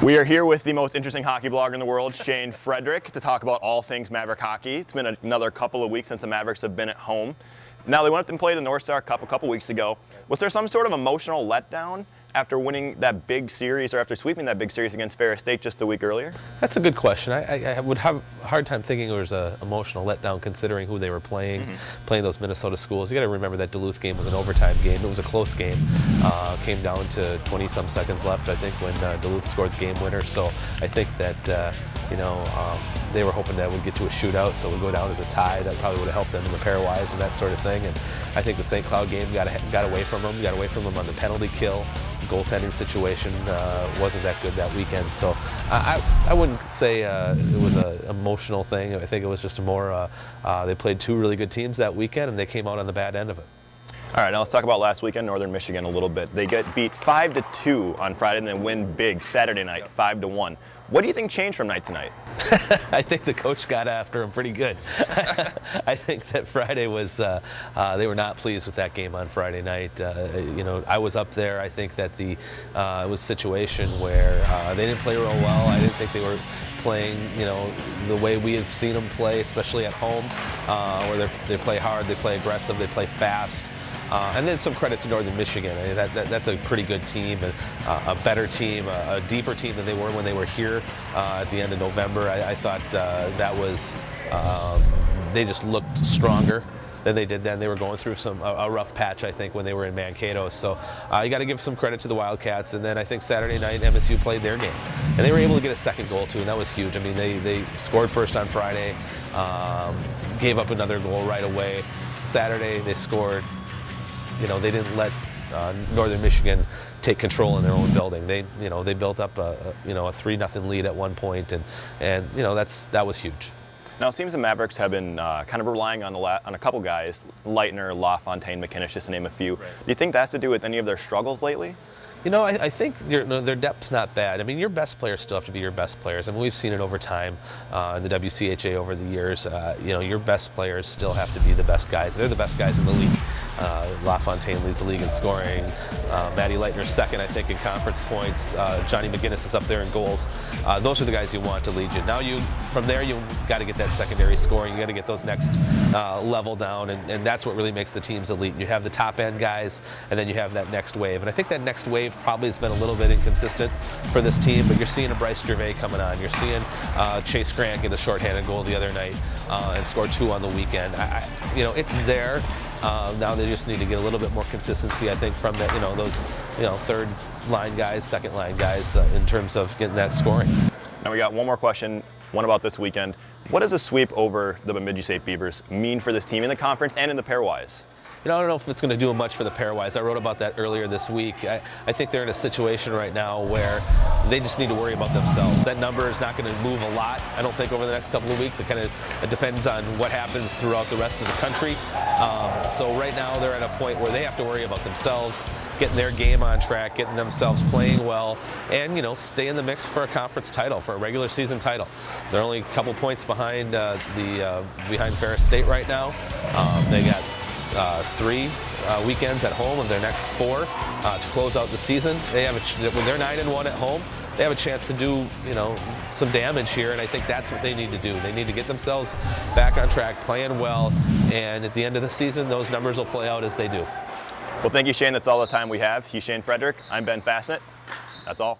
We are here with the most interesting hockey blogger in the world, Shane Frederick, to talk about all things Maverick hockey. It's been another couple of weeks since the Mavericks have been at home. Now, they went up and played the North Star Cup a couple weeks ago. Was there some sort of emotional letdown after winning that big series, or after sweeping that big series against Ferris State just a week earlier? That's a good question. I would have a hard time thinking there was an emotional letdown considering who they were playing, playing those Minnesota schools. You got to remember that Duluth game was an overtime game. It was a close game. Came down to 20-some seconds left, I think, when Duluth scored the game winner. So I think that they were hoping that would get to a shootout, so it would go down as a tie. That probably would have helped them in the pairwise and that sort of thing. And I think the St. Cloud game got away from them. Got away from them on the penalty kill. Goaltending situation wasn't that good that weekend, so I wouldn't say it was an emotional thing. I think it was just more they played two really good teams that weekend and they came out on the bad end of it. All right, now let's talk about last weekend, Northern Michigan, a little bit. They get beat 5-2 on Friday and then win big Saturday night, 5-1. What do you think changed from night to night? I think the coach got after him pretty good. I think that Friday was, they were not pleased with that game on Friday night. I was up there. I think that it was a situation where they didn't play real well. I didn't think they were playing, the way we have seen them play, especially at home, where they play hard, they play aggressive, they play fast. And then some credit to Northern Michigan. I mean, that's a pretty good team, a better team, a deeper team than they were when they were here at the end of November. I thought that was, they just looked stronger than they did then. They were going through a rough patch, I think, when they were in Mankato. So you got to give some credit to the Wildcats. And then I think Saturday night MSU played their game, and they were able to get a second goal too, and that was huge. I mean, they scored first on Friday, gave up another goal right away. Saturday they scored. They didn't let Northern Michigan take control in their own building. They built up a 3-0 lead at one point, and that was huge. Now it seems the Mavericks have been kind of relying on a couple guys, Leitner, LaFontaine, McInnes, just to name a few. Right. Do you think that has to do with any of their struggles lately? I think their depth's not bad. I mean, your best players still have to be your best players. I mean, we've seen it over time in the WCHA over the years. Your best players still have to be the best guys. They're the best guys in the league. LaFontaine leads the league in scoring. Matty Leitner's second, I think, in conference points. Johnny McInnes is up there in goals. Those are the guys you want to lead you. Now from there, you got to get that secondary scoring. You got to get those next level down, and that's what really makes the teams elite. You have the top end guys, and then you have that next wave. And I think that next wave probably has been a little bit inconsistent for this team, but you're seeing a Bryce Gervais coming on. You're seeing Chase Grant get a shorthanded goal the other night and score 2 on the weekend. It's there. Now they just need to get a little bit more consistency, I think, from those third line guys, second line guys in terms of getting that scoring. Now we got one more question, one about this weekend. What does a sweep over the Bemidji State Beavers mean for this team in the conference and in the pairwise? I don't know if it's going to do much for the pairwise. I wrote about that earlier this week. I think they're in a situation right now where they just need to worry about themselves. That number is not going to move a lot, I don't think, over the next couple of weeks. It depends on what happens throughout the rest of the country. So right now they're at a point where they have to worry about themselves, getting their game on track, getting themselves playing well, and stay in the mix for a conference title, for a regular season title. They're only a couple points behind behind Ferris State right now. They got 3 weekends at home of their next 4 to close out the season. When they're 9-1 at home, they have a chance to do some damage here, and I think that's what they need to do. They need to get themselves back on track, playing well, and at the end of the season, those numbers will play out as they do. Well, thank you, Shane. That's all the time we have. He's Shane Frederick. I'm Ben Fassett. That's all.